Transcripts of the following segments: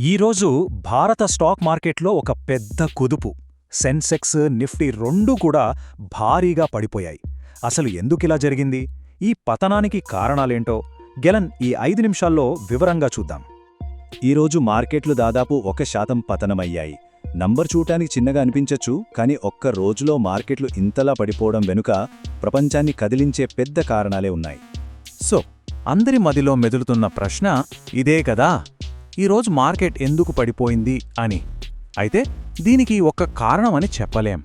ఈరోజు భారత స్టాక్ మార్కెట్లో ఒక పెద్ద కుదుపు. సెన్సెక్స్, నిఫ్టీ రెండూ కూడా భారీగా పడిపోయాయి. అసలు ఎందుకిలా జరిగింది? ఈ పతనానికి కారణాలేంటో గెలన్ ఈ 5 నిమిషాల్లో వివరంగా చూద్దాం. ఈరోజు మార్కెట్లు దాదాపు 1% పతనమయ్యాయి. నంబర్ చూడటానికి చిన్నగా అనిపించచ్చు, కానీ ఒక్క రోజులో మార్కెట్లు ఇంతలా పడిపోవడం వెనుక ప్రపంచాన్ని కదిలించే పెద్ద కారణాలే ఉన్నాయి. సో అందరి మదిలో మెదులుతున్న ప్రశ్న ఇదే కదా, ఈరోజు మార్కెట్ ఎందుకు పడిపోయింది అని. అయితే దీనికి ఒక్క కారణమని చెప్పలేం.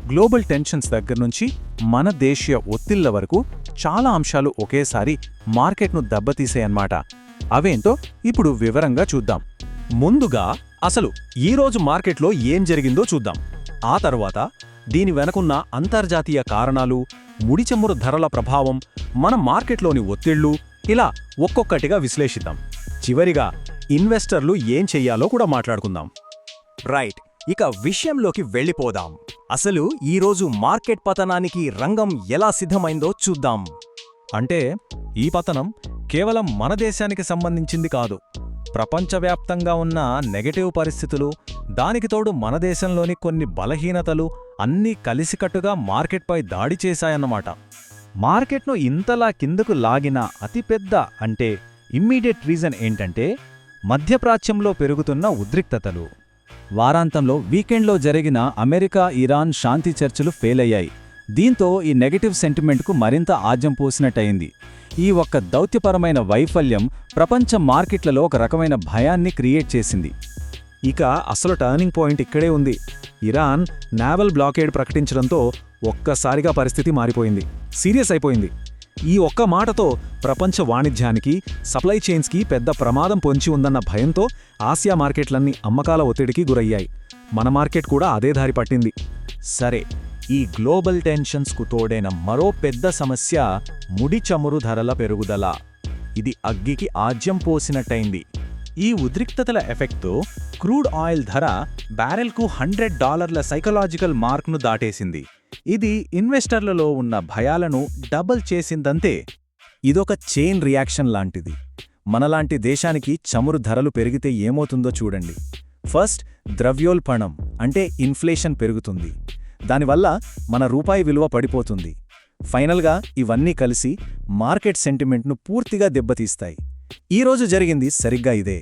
గ్లోబల్ టెన్షన్స్ దగ్గర్నుంచి మన దేశీయ ఒత్తిళ్ల వరకు చాలా అంశాలు ఒకేసారి మార్కెట్ను దెబ్బతీసేయన్నమాట. అవేంటో ఇప్పుడు వివరంగా చూద్దాం. ముందుగా అసలు ఈరోజు మార్కెట్లో ఏం జరిగిందో చూద్దాం. ఆ తర్వాత దీని వెనకున్న అంతర్జాతీయ కారణాలు, ముడిచమురు ధరల ప్రభావం, మన మార్కెట్లోని ఒత్తిళ్లు, ఇలా ఒక్కొక్కటిగా విశ్లేషిద్దాం. చివరిగా ఇన్వెస్టర్లు ఏం చెయ్యాలో కూడా మాట్లాడుకుందాం. రైట్, ఇక విషయంలోకి వెళ్ళిపోదాం. అసలు ఈరోజు మార్కెట్ పతనానికి రంగం ఎలా సిద్ధమైందో చూద్దాం. అంటే ఈ పతనం కేవలం మన దేశానికి సంబంధించింది కాదు. ప్రపంచవ్యాప్తంగా ఉన్న నెగటివ్ పరిస్థితులు, దానికి తోడు మన దేశంలోని కొన్ని బలహీనతలు అన్నీ కలిసికట్టుగా మార్కెట్పై దాడి చేశాయన్నమాట. మార్కెట్ను ఇంతలా కిందకు లాగిన అతిపెద్ద అంటే ఇమ్మీడియట్ రీజన్ ఏంటంటే మధ్యప్రాచ్యంలో పెరుగుతున్న ఉద్రిక్తతలు. వారాంతంలో వీకెండ్లో జరిగిన అమెరికా ఇరాన్ శాంతి చర్చలు ఫెయిల్ అయ్యాయి. దీంతో ఈ నెగటివ్ సెంటిమెంట్కు మరింత ఆజ్యం పోసినట్టయింది. ఈ ఒక్క దౌత్యపరమైన వైఫల్యం ప్రపంచ మార్కెట్లలో ఒక రకమైన భయాన్ని క్రియేట్ చేసింది. ఇక అసలు టర్నింగ్ పాయింట్ ఇక్కడే ఉంది. ఇరాన్ నావల్ బ్లాకేడ్ ప్రకటించడంతో ఒక్కసారిగా పరిస్థితి మారిపోయింది, సీరియస్ అయిపోయింది. ఈ ఒక్క మాటతో ప్రపంచ వాణిజ్యానికి, సప్లై చైన్స్కి పెద్ద ప్రమాదం పొంచి ఉందన్న భయంతో ఆసియా మార్కెట్లన్నీ అమ్మకాల ఒత్తిడికి గురయ్యాయి. మన మార్కెట్ కూడా అదే దారి పట్టింది. సరే, ఈ గ్లోబల్ టెన్షన్స్కు తోడైన మరో పెద్ద సమస్య ముడి చమురు ధరల పెరుగుదల. ఇది అగ్గికి ఆజ్యం పోసినట్టయింది. ఈ ఉద్రిక్తతల ఎఫెక్ట్తో క్రూడ్ ఆయిల్ ధర బ్యారెల్కు $100 సైకలాజికల్ మార్క్ను దాటేసింది. ఇది ఇన్వెస్టర్లలో ఉన్న భయాలను డబుల్ చేసిందంతే. ఇదొక చైన్ రియాక్షన్ లాంటిది. మనలాంటి దేశానికి చమురు ధరలు పెరిగితే ఏమవుతుందో చూడండి. ఫస్ట్, ద్రవ్యోల్బణం అంటే ఇన్ఫ్లేషన్ పెరుగుతుంది. దానివల్ల మన రూపాయి విలువ పడిపోతుంది. ఫైనల్గా ఇవన్నీ కలిసి మార్కెట్ సెంటిమెంట్ను పూర్తిగా దెబ్బతీస్తాయి. ఈరోజు జరిగింది సరిగ్గా ఇదే.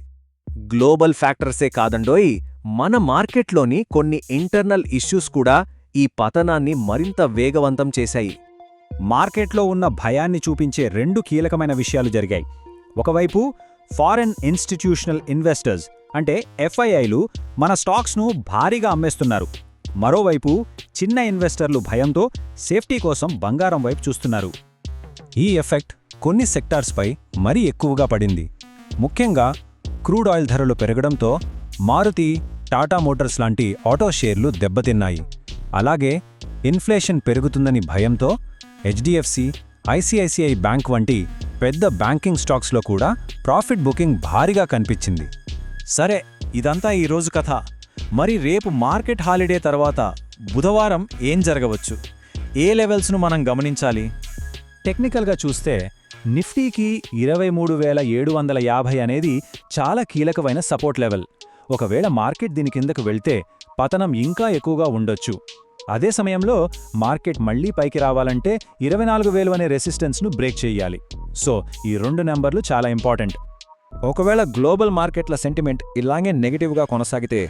గ్లోబల్ ఫ్యాక్టర్సే కాదండోయ్, మన మార్కెట్లోని కొన్ని ఇంటర్నల్ ఇష్యూస్ కూడా ఈ పతనాన్ని మరింత వేగవంతం చేశాయి. మార్కెట్లో ఉన్న భయాన్ని చూపించే 2 కీలకమైన విషయాలు జరిగాయి. ఒకవైపు ఫారెన్ ఇన్స్టిట్యూషనల్ ఇన్వెస్టర్స్ అంటే ఎఫ్ఐఐలు మన స్టాక్స్ను భారీగా అమ్మేస్తున్నారు. మరోవైపు చిన్న ఇన్వెస్టర్లు భయంతో సేఫ్టీ కోసం బంగారం వైపు చూస్తున్నారు. ఈ ఎఫెక్ట్ కొన్ని సెక్టార్స్పై మరీ ఎక్కువగా పడింది. ముఖ్యంగా క్రూడ్ ఆయిల్ ధరలు పెరగడంతో మారుతి, టాటా మోటార్స్ లాంటి ఆటో షేర్లు దెబ్బతిన్నాయి. అలాగే ఇన్ఫ్లేషన్ పెరుగుతుందని భయంతో హెచ్డిఎఫ్సి, ఐసిఐసిఐ బ్యాంక్ వంటి పెద్ద బ్యాంకింగ్ స్టాక్స్లో కూడా ప్రాఫిట్ బుకింగ్ భారీగా కనిపించింది. సరే, ఇదంతా ఈరోజు కథ. మరి రేపు మార్కెట్ హాలిడే తర్వాత బుధవారం ఏం జరగవచ్చు? ఏ లెవెల్స్ను మనం గమనించాలి? టెక్నికల్గా చూస్తే నిఫ్టీకి 23,750 అనేది చాలా కీలకమైన సపోర్ట్ లెవెల్. ఒకవేళ మార్కెట్ దీని కిందకు వెళ్తే పతనం ఇంకా ఎక్కువగా ఉండొచ్చు. అదే సమయంలో మార్కెట్ మళ్లీ పైకి రావాలంటే 24,000 అనే రెసిస్టెన్స్ను బ్రేక్ చేయాలి. సో ఈ 2 నెంబర్లు చాలా ఇంపార్టెంట్. ఒకవేళ గ్లోబల్ మార్కెట్ల సెంటిమెంట్ ఇలాగే నెగిటివ్గా కొనసాగితే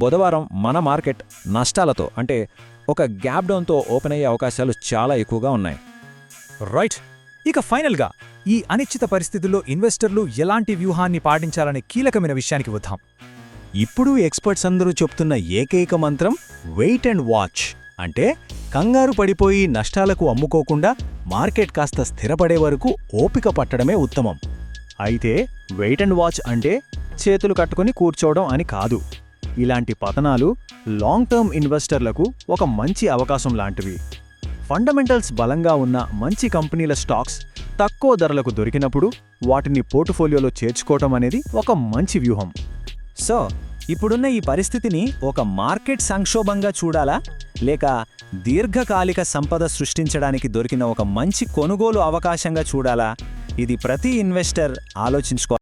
బుధవారం మన మార్కెట్ నష్టాలతో అంటే ఒక గ్యాప్ డౌన్తో ఓపెన్ అయ్యే అవకాశాలు చాలా ఎక్కువగా ఉన్నాయి. రైట్, ఇక ఫైనల్గా ఈ అనిశ్చిత పరిస్థితుల్లో ఇన్వెస్టర్లు ఎలాంటి వ్యూహాన్ని పాటించాలనే కీలకమైన విషయానికి వద్దాం. ఇప్పుడు ఎక్స్పర్ట్స్ అందరూ చెప్తున్న ఏకైక మంత్రం వెయిట్ అండ్ వాచ్. అంటే కంగారు పడిపోయి నష్టాలకు అమ్ముకోకుండా మార్కెట్ కాస్త స్థిరపడే వరకు ఓపిక పట్టడమే ఉత్తమం. అయితే వెయిట్ అండ్ వాచ్ అంటే చేతులు కట్టుకుని కూర్చోవడం అని కాదు. ఇలాంటి పతనాలు లాంగ్ టర్మ్ ఇన్వెస్టర్లకు ఒక మంచి అవకాశం లాంటివి. ఫండమెంటల్స్ బలంగా ఉన్న మంచి కంపెనీల స్టాక్స్ తక్కువ ధరలకు దొరికినప్పుడు వాటిని పోర్టుఫోలియోలో చేర్చుకోవటం అనేది ఒక మంచి వ్యూహం. సో ఇప్పుడున్న ఈ పరిస్థితిని ఒక మార్కెట్ సంక్షోభంగా చూడాలా, లేక దీర్ఘకాలిక సంపద సృష్టించడానికి దొరికిన ఒక మంచి కొనుగోలు అవకాశంగా చూడాలా? ఇది ప్రతి ఇన్వెస్టర్ ఆలోచించుకోవాలి.